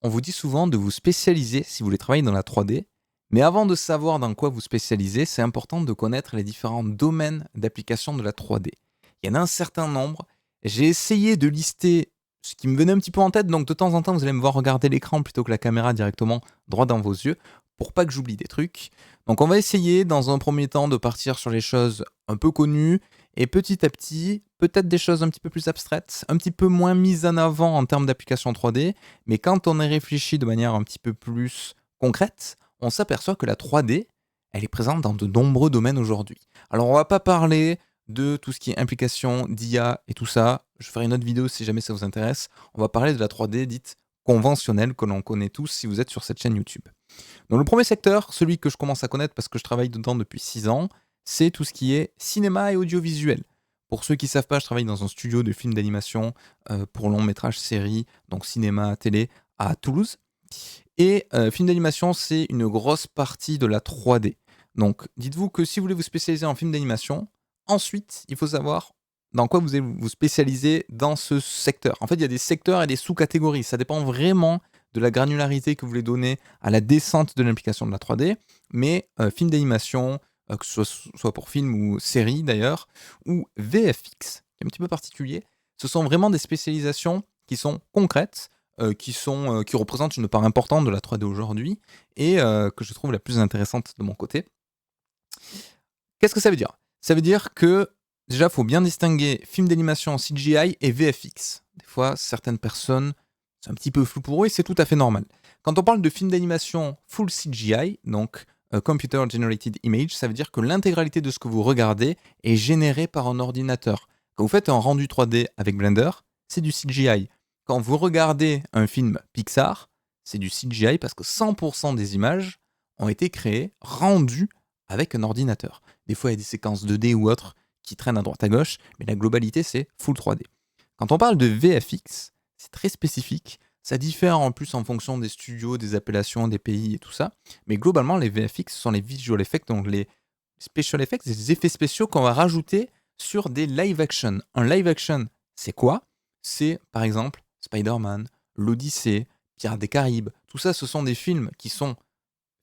on vous dit souvent de vous spécialiser si vous voulez travailler dans la 3D. Mais avant de savoir dans quoi vous spécialiser, c'est important de connaître les différents domaines d'application de la 3D. Il y en a un certain nombre. J'ai essayé de lister ce qui me venait un petit peu en tête, donc de temps en temps, vous allez me voir regarder l'écran plutôt que la caméra directement droit dans vos yeux, pour pas que j'oublie des trucs. Donc on va essayer dans un premier temps de partir sur les choses un peu connues, et petit à petit, peut-être des choses un petit peu plus abstraites, un petit peu moins mises en avant en termes d'application 3D, mais quand on y réfléchit de manière un petit peu plus concrète, on s'aperçoit que la 3D, elle est présente dans de nombreux domaines aujourd'hui. Alors on va pas parler de tout ce qui est implication d'IA et tout ça, je ferai une autre vidéo si jamais ça vous intéresse. On va parler de la 3D dite conventionnelle que l'on connaît tous si vous êtes sur cette chaîne YouTube. Donc le premier secteur, celui que je commence à connaître parce que je travaille dedans depuis 6 ans, c'est tout ce qui est cinéma et audiovisuel. Pour ceux qui ne savent pas, je travaille dans un studio de films d'animation pour long métrage série, donc cinéma, télé, à Toulouse. Et film d'animation, c'est une grosse partie de la 3D. Donc dites-vous que si vous voulez vous spécialiser en film d'animation, ensuite, il faut savoir dans quoi vous allez vous spécialiser dans ce secteur. En fait, il y a des secteurs et des sous-catégories. Ça dépend vraiment de la granularité que vous voulez donner à la descente de l'implication de la 3D. Mais film d'animation, que ce soit pour film ou série d'ailleurs, ou VFX, qui est un petit peu particulier, ce sont vraiment des spécialisations qui sont concrètes, qui représentent une part importante de la 3D aujourd'hui et que je trouve la plus intéressante de mon côté. Qu'est-ce que ça veut dire? Ça veut dire que déjà, il faut bien distinguer film d'animation CGI et VFX. Des fois, certaines personnes, c'est un petit peu flou pour eux et c'est tout à fait normal. Quand on parle de film d'animation full CGI, donc Computer Generated Image, ça veut dire que l'intégralité de ce que vous regardez est générée par un ordinateur. Quand vous faites un rendu 3D avec Blender, c'est du CGI. Quand vous regardez un film Pixar, c'est du CGI parce que 100% des images ont été créées, rendues avec un ordinateur. Des fois, il y a des séquences 2D ou autres qui traînent à droite à gauche, mais la globalité, c'est full 3D. Quand on parle de VFX, c'est très spécifique. Ça diffère en plus en fonction des studios, des appellations, des pays et tout ça. Mais globalement, les VFX sont les visual effects, donc les special effects, des effets spéciaux qu'on va rajouter sur des live action. Un live action, c'est quoi? C'est par exemple Spider-Man, l'Odyssée, Pirates des Caraïbes. Tout ça, ce sont des films qui sont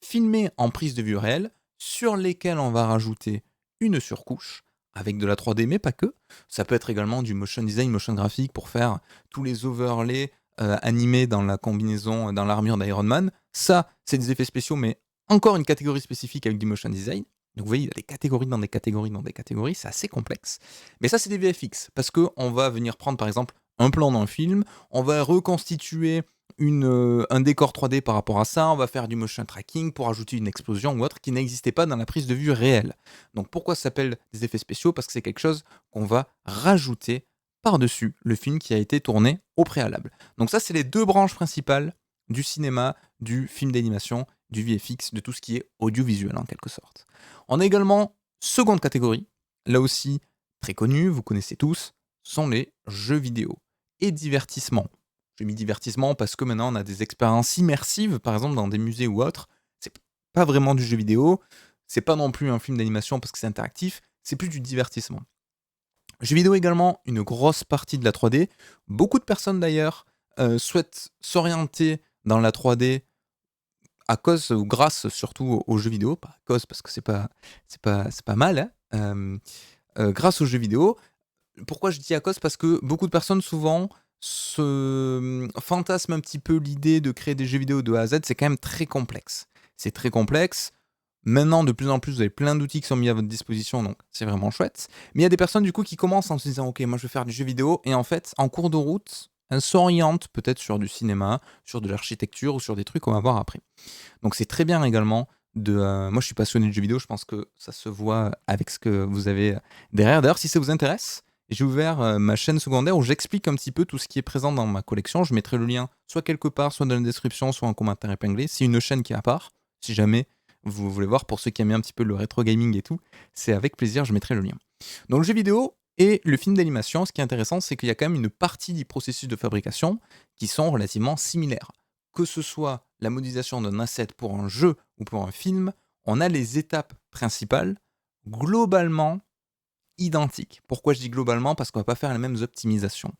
filmés en prise de vue réelle, sur lesquels on va rajouter une surcouche avec de la 3D, mais pas que. Ça peut être également du motion design, motion graphique pour faire tous les overlays animés dans la combinaison, dans l'armure d'Iron Man. Ça, c'est des effets spéciaux, mais encore une catégorie spécifique avec du motion design. Donc vous voyez, il y a des catégories dans des catégories dans des catégories, c'est assez complexe. Mais ça, c'est des VFX, parce qu'on va venir prendre par exemple un plan d'un film, on va reconstituer un décor 3D par rapport à ça, on va faire du motion tracking pour ajouter une explosion ou autre qui n'existait pas dans la prise de vue réelle. Donc pourquoi ça s'appelle des effets spéciaux? Parce que c'est quelque chose qu'on va rajouter par-dessus le film qui a été tourné au préalable. Donc ça, c'est les deux branches principales du cinéma, du film d'animation, du VFX, de tout ce qui est audiovisuel en quelque sorte. On a également seconde catégorie, là aussi très connue, vous connaissez tous, sont les jeux vidéo et divertissement. J'ai mis divertissement parce que maintenant on a des expériences immersives, par exemple dans des musées ou autres. C'est pas vraiment du jeu vidéo, c'est pas non plus un film d'animation parce que c'est interactif, c'est plus du divertissement. Jeux vidéo également, une grosse partie de la 3D. Beaucoup de personnes d'ailleurs souhaitent s'orienter dans la 3D à cause ou grâce surtout aux jeux vidéo, pas à cause parce que c'est pas mal, hein, grâce aux jeux vidéo. Pourquoi je dis à cause? Parce que beaucoup de personnes souvent se fantasment un petit peu l'idée de créer des jeux vidéo de A à Z, c'est quand même très complexe. C'est très complexe. Maintenant, de plus en plus, vous avez plein d'outils qui sont mis à votre disposition, donc c'est vraiment chouette. Mais il y a des personnes du coup qui commencent en se disant ok, moi je vais faire du jeu vidéo, et en fait, en cours de route, elles s'orientent peut-être sur du cinéma, sur de l'architecture ou sur des trucs qu'on va voir après. Donc c'est très bien également de... moi je suis passionné de jeux vidéo, je pense que ça se voit avec ce que vous avez derrière. D'ailleurs, si ça vous intéresse, j'ai ouvert ma chaîne secondaire où j'explique un petit peu tout ce qui est présent dans ma collection. Je mettrai le lien soit quelque part, soit dans la description, soit en commentaire épinglé. C'est une chaîne qui est à part. Si jamais vous voulez voir, pour ceux qui aiment un petit peu le rétro gaming et tout, c'est avec plaisir, je mettrai le lien. Donc le jeu vidéo et le film d'animation, ce qui est intéressant, c'est qu'il y a quand même une partie du processus de fabrication qui sont relativement similaires. Que ce soit la modélisation d'un asset pour un jeu ou pour un film, on a les étapes principales globalement identiques. Pourquoi je dis globalement? Parce qu'on va pas faire les mêmes optimisations.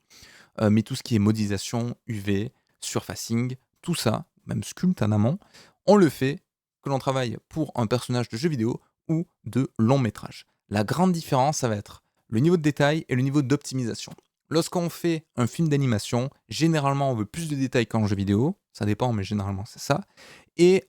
Mais tout ce qui est modélisation, UV, surfacing, tout ça, même sculpte en amont, on le fait que l'on travaille pour un personnage de jeu vidéo ou de long métrage. La grande différence, ça va être le niveau de détail et le niveau d'optimisation. Lorsqu'on fait un film d'animation, généralement on veut plus de détails qu'en jeu vidéo, ça dépend mais généralement c'est ça, et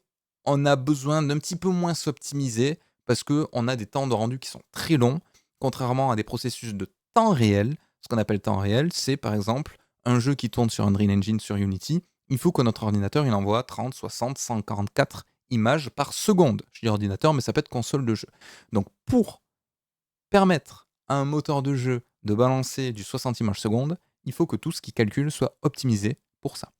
on a besoin d'un petit peu moins s'optimiser parce qu'on a des temps de rendu qui sont très longs, contrairement à des processus de temps réel. Ce qu'on appelle temps réel, c'est par exemple un jeu qui tourne sur Unreal Engine, sur Unity, il faut que notre ordinateur il envoie 30, 60, 144 images par seconde. Je dis ordinateur, mais ça peut être console de jeu. Donc pour permettre à un moteur de jeu de balancer du 60 images secondes, il faut que tout ce qui calcule soit optimisé pour ça.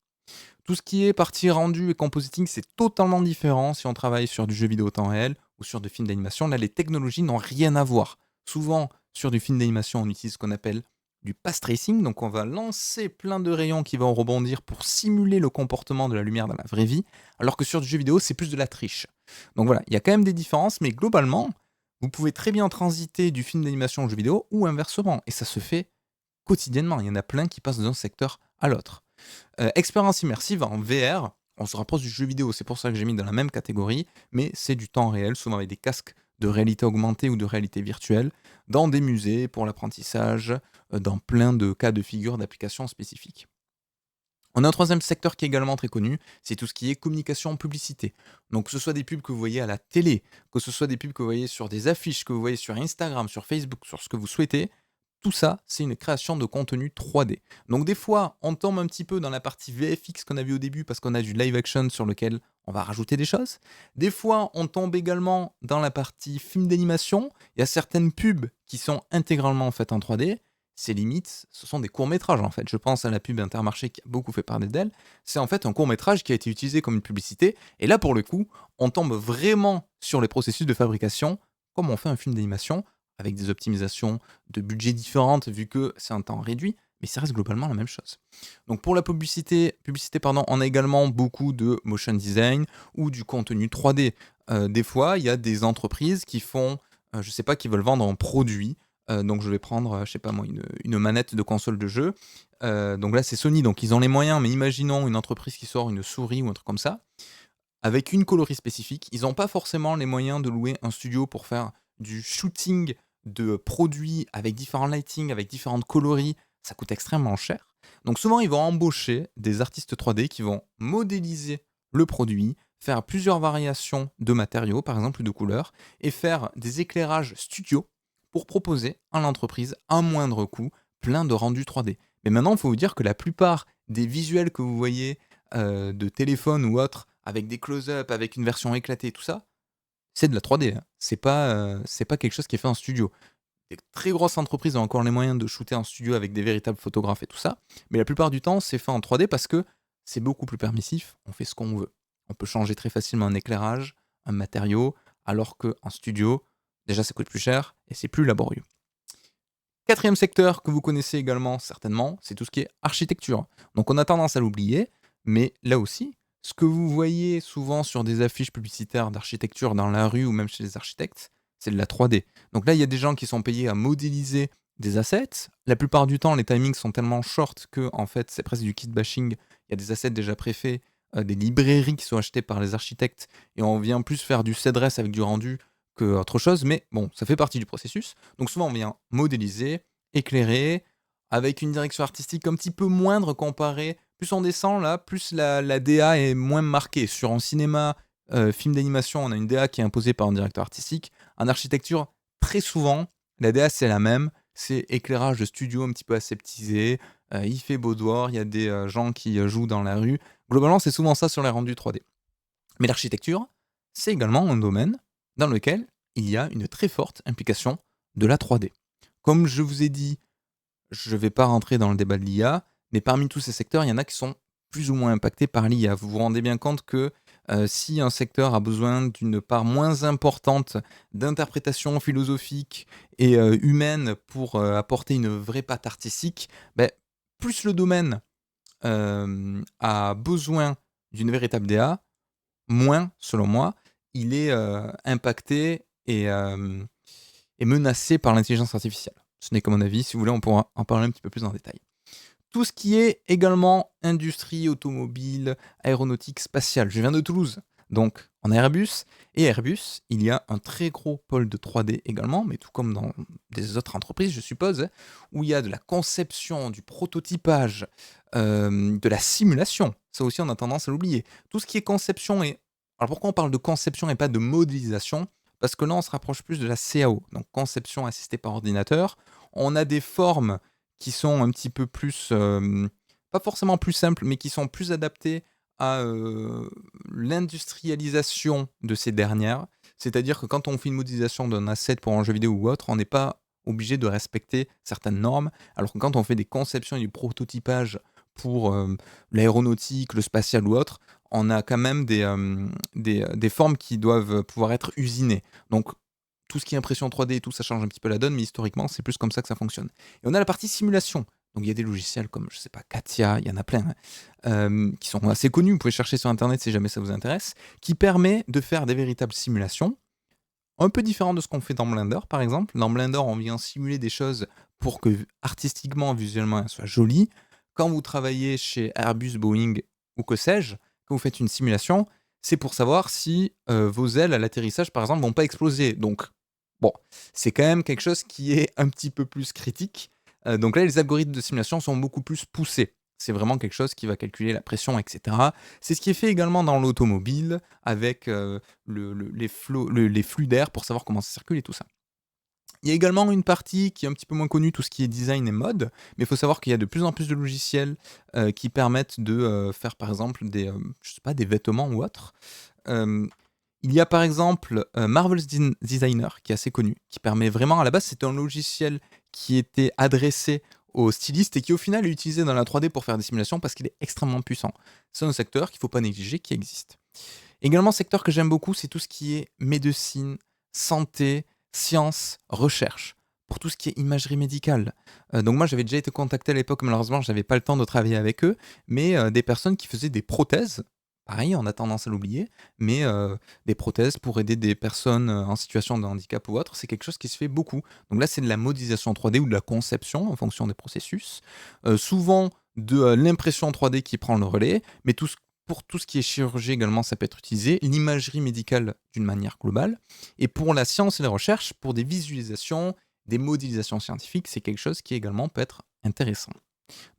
Tout ce qui est partie rendue et compositing, c'est totalement différent si on travaille sur du jeu vidéo temps réel ou sur des films d'animation. Là, les technologies n'ont rien à voir. Souvent, sur du film d'animation, on utilise ce qu'on appelle du path tracing. Donc, on va lancer plein de rayons qui vont rebondir pour simuler le comportement de la lumière dans la vraie vie. Alors que sur du jeu vidéo, c'est plus de la triche. Donc voilà, il y a quand même des différences, mais globalement, vous pouvez très bien transiter du film d'animation au jeu vidéo ou inversement. Et ça se fait quotidiennement. Il y en a plein qui passent d'un secteur à l'autre. Expérience immersive en VR, on se rapproche du jeu vidéo, c'est pour ça que j'ai mis dans la même catégorie, mais c'est du temps réel, souvent avec des casques de réalité augmentée ou de réalité virtuelle, dans des musées pour l'apprentissage, dans plein de cas de figure d'applications spécifiques. On a un troisième secteur qui est également très connu, c'est tout ce qui est communication publicité. Donc que ce soit des pubs que vous voyez à la télé, que ce soit des pubs que vous voyez sur des affiches, que vous voyez sur Instagram, sur Facebook, sur ce que vous souhaitez, tout ça, c'est une création de contenu 3D. Donc des fois, on tombe un petit peu dans la partie VFX qu'on a vu au début parce qu'on a du live action sur lequel on va rajouter des choses. Des fois, on tombe également dans la partie film d'animation. Il y a certaines pubs qui sont intégralement faites en 3D. Ces limites, ce sont des courts-métrages en fait. Je pense à la pub Intermarché qui a beaucoup fait parler d'elle. C'est en fait un court-métrage qui a été utilisé comme une publicité. Et là, pour le coup, on tombe vraiment sur les processus de fabrication comme on fait un film d'animation avec des optimisations de budget différentes vu que c'est un temps réduit, mais ça reste globalement la même chose. Donc pour la publicité on a également beaucoup de motion design ou du contenu 3D. Des fois, il y a des entreprises qui font, je sais pas, qui veulent vendre un produit. Donc je vais prendre, je sais pas moi, une manette de console de jeu. Donc là, c'est Sony, donc ils ont les moyens, mais imaginons une entreprise qui sort une souris ou un truc comme ça, avec une coloris spécifique. Ils n'ont pas forcément les moyens de louer un studio pour faire du shooting de produits avec différents lighting, avec différentes coloris. Ça coûte extrêmement cher. Donc souvent, ils vont embaucher des artistes 3D qui vont modéliser le produit, faire plusieurs variations de matériaux, par exemple, ou de couleurs, et faire des éclairages studio pour proposer à l'entreprise, à moindre coût, plein de rendus 3D. Mais maintenant, il faut vous dire que la plupart des visuels que vous voyez de téléphone ou autres, avec des close-up, avec une version éclatée et tout ça, c'est de la 3D. Hein. C'est pas quelque chose qui est fait en studio. Des très grosses entreprises ont encore les moyens de shooter en studio avec des véritables photographes et tout ça, mais la plupart du temps, c'est fait en 3D parce que c'est beaucoup plus permissif, on fait ce qu'on veut. On peut changer très facilement un éclairage, un matériau, alors qu'en studio, déjà ça coûte plus cher et c'est plus laborieux. Quatrième secteur que vous connaissez également certainement, c'est tout ce qui est architecture. Donc on a tendance à l'oublier, mais là aussi, ce que vous voyez souvent sur des affiches publicitaires d'architecture dans la rue ou même chez les architectes, c'est de la 3D. Donc là, il y a des gens qui sont payés à modéliser des assets. La plupart du temps, les timings sont tellement short que en fait, c'est presque du kit bashing. Il y a des assets déjà préfaits, des librairies qui sont achetées par les architectes et on vient plus faire du CDRS avec du rendu que autre chose, mais bon, ça fait partie du processus. Donc souvent, on vient modéliser, éclairer, avec une direction artistique un petit peu moindre comparée. Plus on descend là, plus la DA est moins marquée. Sur un cinéma, film d'animation, on a une DA qui est imposée par un directeur artistique. En architecture, très souvent, la DA c'est la même. C'est éclairage de studio un petit peu aseptisé. Il fait beau dehors, il y a des gens qui jouent dans la rue. Globalement, c'est souvent ça sur les rendus 3D. Mais l'architecture, c'est également un domaine dans lequel il y a une très forte implication de la 3D. Comme je vous ai dit, je ne vais pas rentrer dans le débat de l'IA, mais parmi tous ces secteurs, il y en a qui sont plus ou moins impactés par l'IA. Vous vous rendez bien compte que si un secteur a besoin d'une part moins importante d'interprétation philosophique et humaine pour apporter une vraie patte artistique, ben, plus le domaine a besoin d'une véritable DA, moins, selon moi, il est impacté et menacé par l'intelligence artificielle. Ce n'est que mon avis, si vous voulez, on pourra en parler un petit peu plus en détail. Tout ce qui est également industrie automobile, aéronautique, spatiale. Je viens de Toulouse, donc en Airbus. Et Airbus, il y a un très gros pôle de 3D également, mais tout comme dans des autres entreprises, je suppose, où il y a de la conception, du prototypage, de la simulation. Ça aussi, on a tendance à l'oublier. Tout ce qui est conception et... Alors pourquoi on parle de conception et pas de modélisation? Parce que là, on se rapproche plus de la CAO, donc conception assistée par ordinateur. On a des formes qui sont un petit peu plus, pas forcément plus simples, mais qui sont plus adaptées à l'industrialisation de ces dernières. C'est-à-dire que quand on fait une modélisation d'un asset pour un jeu vidéo ou autre, on n'est pas obligé de respecter certaines normes, alors que quand on fait des conceptions et du prototypage pour l'aéronautique, le spatial ou autre, on a quand même des formes qui doivent pouvoir être usinées. Donc tout ce qui est impression 3D et tout, ça change un petit peu la donne, mais historiquement, c'est plus comme ça que ça fonctionne. Et on a la partie simulation. Donc il y a des logiciels comme, je sais pas, Katia, il y en a plein, qui sont assez connus, vous pouvez chercher sur Internet si jamais ça vous intéresse, qui permet de faire des véritables simulations, un peu différentes de ce qu'on fait dans Blender, par exemple. Dans Blender, on vient simuler des choses pour que artistiquement, visuellement, elles soient jolies. Quand vous travaillez chez Airbus, Boeing ou que sais-je, quand vous faites une simulation, c'est pour savoir si vos ailes à l'atterrissage, par exemple, vont pas exploser. Donc, bon, c'est quand même quelque chose qui est un petit peu plus critique. Donc là, les algorithmes de simulation sont beaucoup plus poussés. C'est vraiment quelque chose qui va calculer la pression, etc. C'est ce qui est fait également dans l'automobile, avec les flux d'air pour savoir comment ça circule et tout ça. Il y a également une partie qui est un petit peu moins connue, tout ce qui est design et mode, mais il faut savoir qu'il y a de plus en plus de logiciels qui permettent de faire par exemple je sais pas, des vêtements ou autres. Euh, il y a par exemple Marvel's Designer qui est assez connu, qui permet vraiment, à la base c'était un logiciel qui était adressé aux stylistes et qui au final est utilisé dans la 3D pour faire des simulations parce qu'il est extrêmement puissant. C'est un secteur qu'il ne faut pas négliger, qui existe. Également, secteur que j'aime beaucoup, c'est tout ce qui est médecine, santé, sciences, recherche, pour tout ce qui est imagerie médicale. Donc moi, j'avais déjà été contacté à l'époque, malheureusement, je n'avais pas le temps de travailler avec eux, mais des personnes qui faisaient des prothèses, pareil, on a tendance à l'oublier, mais des prothèses pour aider des personnes en situation de handicap ou autre, c'est quelque chose qui se fait beaucoup. Donc là, c'est de la modélisation 3D ou de la conception en fonction des processus. Souvent de l'impression 3D qui prend le relais, mais pour tout ce qui est chirurgie également, ça peut être utilisé, l'imagerie médicale d'une manière globale, et pour la science et la recherche, pour des visualisations, des modélisations scientifiques, c'est quelque chose qui également peut être intéressant.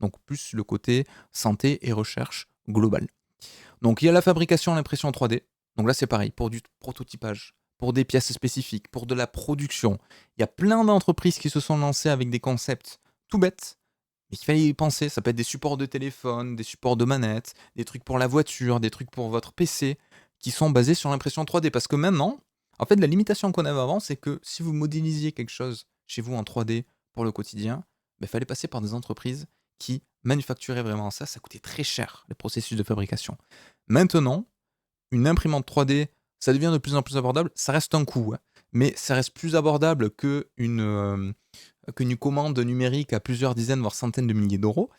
Donc plus le côté santé et recherche globale. Donc il y a la fabrication, l'impression 3D. Donc là c'est pareil, pour du prototypage, pour des pièces spécifiques, pour de la production. Il y a plein d'entreprises qui se sont lancées avec des concepts tout bêtes, mais qu'il fallait y penser. Ça peut être des supports de téléphone, des supports de manette, des trucs pour la voiture, des trucs pour votre PC, qui sont basés sur l'impression 3D. Parce que maintenant, en fait, la limitation qu'on avait avant, c'est que si vous modélisiez quelque chose chez vous en 3D pour le quotidien, il fallait passer par des entreprises qui manufacturaient vraiment ça. Ça coûtait très cher, les processus de fabrication. Maintenant, une imprimante 3D, ça devient de plus en plus abordable. Ça reste un coût, hein, mais ça reste plus abordable qu'une commande numérique à plusieurs dizaines, voire centaines de milliers d'euros.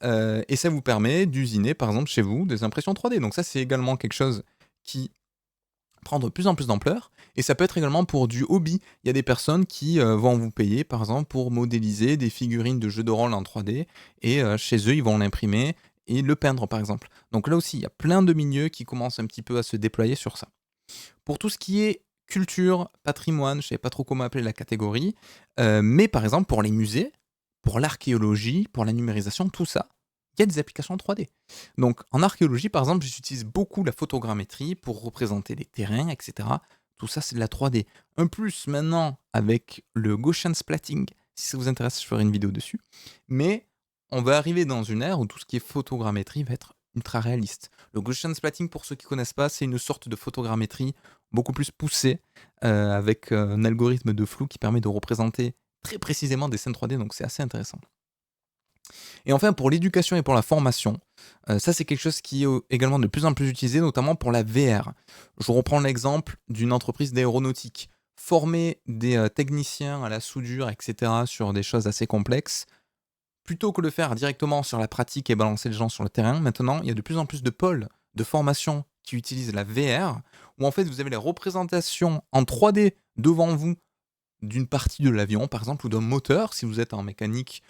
Et ça vous permet d'usiner, par exemple, chez vous, des impressions 3D. Donc ça, c'est également quelque chose qui prend de plus en plus d'ampleur. Et ça peut être également pour du hobby. Il y a des personnes qui vont vous payer, par exemple, pour modéliser des figurines de jeux de rôle en 3D. Et chez eux, ils vont l'imprimer et le peindre, par exemple. Donc là aussi, il y a plein de milieux qui commencent un petit peu à se déployer sur ça. Pour tout ce qui est culture, patrimoine, je ne sais pas trop comment appeler la catégorie, mais par exemple pour les musées, pour l'archéologie, pour la numérisation, tout ça, il y a des applications 3D. Donc en archéologie, par exemple, j'utilise beaucoup la photogrammétrie pour représenter les terrains, etc. Tout ça, c'est de la 3D. Un plus maintenant avec le Gaussian splatting, si ça vous intéresse, je ferai une vidéo dessus. Mais on va arriver dans une ère où tout ce qui est photogrammétrie va être ultra réaliste. Le Gaussian splatting, pour ceux qui ne connaissent pas, c'est une sorte de photogrammétrie beaucoup plus poussée, avec un algorithme de flou qui permet de représenter très précisément des scènes 3D, donc c'est assez intéressant. Et enfin, pour l'éducation et pour la formation, ça c'est quelque chose qui est également de plus en plus utilisé, notamment pour la VR. Je reprends l'exemple d'une entreprise d'aéronautique. Former des techniciens à la soudure, etc., sur des choses assez complexes, plutôt que de le faire directement sur la pratique et balancer les gens sur le terrain, maintenant, il y a de plus en plus de pôles de formation qui utilisent la VR, où en fait, vous avez la représentation en 3D devant vous d'une partie de l'avion, par exemple, ou d'un moteur, si vous êtes en mécanique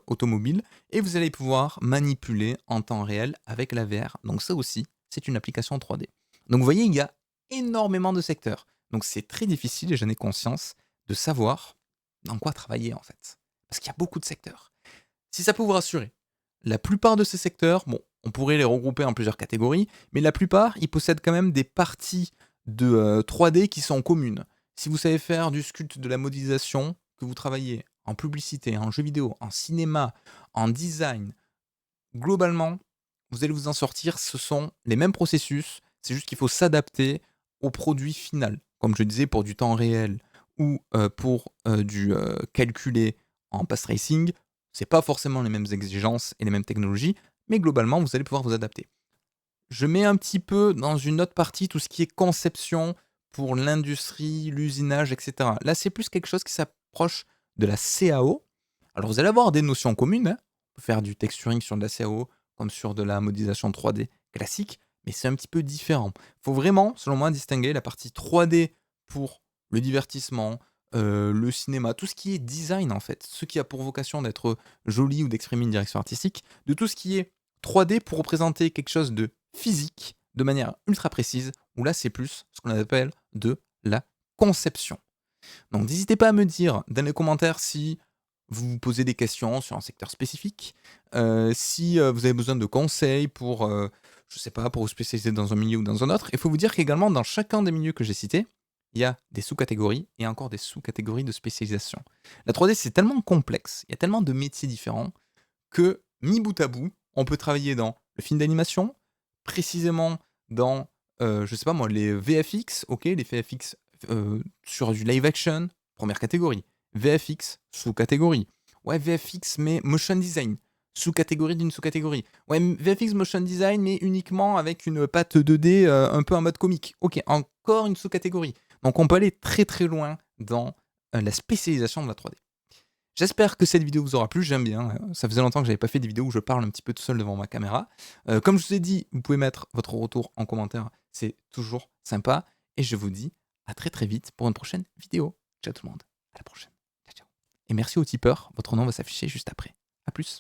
automobile, et vous allez pouvoir manipuler en temps réel avec la VR. Donc ça aussi, c'est une application 3D. Donc vous voyez, il y a énormément de secteurs. Donc c'est très difficile, et j'en ai conscience, de savoir dans quoi travailler en fait. Parce qu'il y a beaucoup de secteurs. Si ça peut vous rassurer, la plupart de ces secteurs, bon, on pourrait les regrouper en plusieurs catégories, mais la plupart, ils possèdent quand même des parties de 3D qui sont communes. Si vous savez faire du sculpte, de la modélisation, que vous travaillez en publicité, en jeu vidéo, en cinéma, en design, globalement, vous allez vous en sortir. Ce sont les mêmes processus, c'est juste qu'il faut s'adapter au produit final. Comme je disais, pour du temps réel ou pour du calculé en pass racing, c'est pas forcément les mêmes exigences et les mêmes technologies, mais globalement, vous allez pouvoir vous adapter. Je mets un petit peu dans une autre partie tout ce qui est conception pour l'industrie, l'usinage, etc. Là, c'est plus quelque chose qui s'approche de la CAO. Alors, vous allez avoir des notions communes, hein. On peut faire du texturing sur de la CAO comme sur de la modélisation 3D classique, mais c'est un petit peu différent. Il faut vraiment, selon moi, distinguer la partie 3D pour le divertissement, le cinéma, tout ce qui est design en fait, ce qui a pour vocation d'être joli ou d'exprimer une direction artistique, de tout ce qui est 3D pour représenter quelque chose de physique de manière ultra précise, où là c'est plus ce qu'on appelle de la conception. Donc n'hésitez pas à me dire dans les commentaires si vous vous posez des questions sur un secteur spécifique, si vous avez besoin de conseils pour, je sais pas, pour vous spécialiser dans un milieu ou dans un autre. Il faut vous dire qu'également dans chacun des milieux que j'ai cités, il y a des sous-catégories et encore des sous-catégories de spécialisation. La 3D c'est tellement complexe, il y a tellement de métiers différents que, mis bout à bout, on peut travailler dans le film d'animation, précisément dans, je sais pas moi, les VFX, OK, les VFX, sur du live action, première catégorie. VFX, sous-catégorie. Ouais, VFX, mais motion design, sous-catégorie d'une sous-catégorie. Ouais, VFX motion design, mais uniquement avec une patte 2D, un peu en mode comique. OK, encore une sous-catégorie. Donc on peut aller très, très loin dans, la spécialisation de la 3D. J'espère que cette vidéo vous aura plu, j'aime bien, ça faisait longtemps que j'avais pas fait des vidéos où je parle un petit peu tout seul devant ma caméra. Comme je vous ai dit, vous pouvez mettre votre retour en commentaire, c'est toujours sympa et je vous dis à très, très vite pour une prochaine vidéo. Ciao tout le monde, à la prochaine. Ciao, ciao et merci aux tipeurs, votre nom va s'afficher juste après. À plus.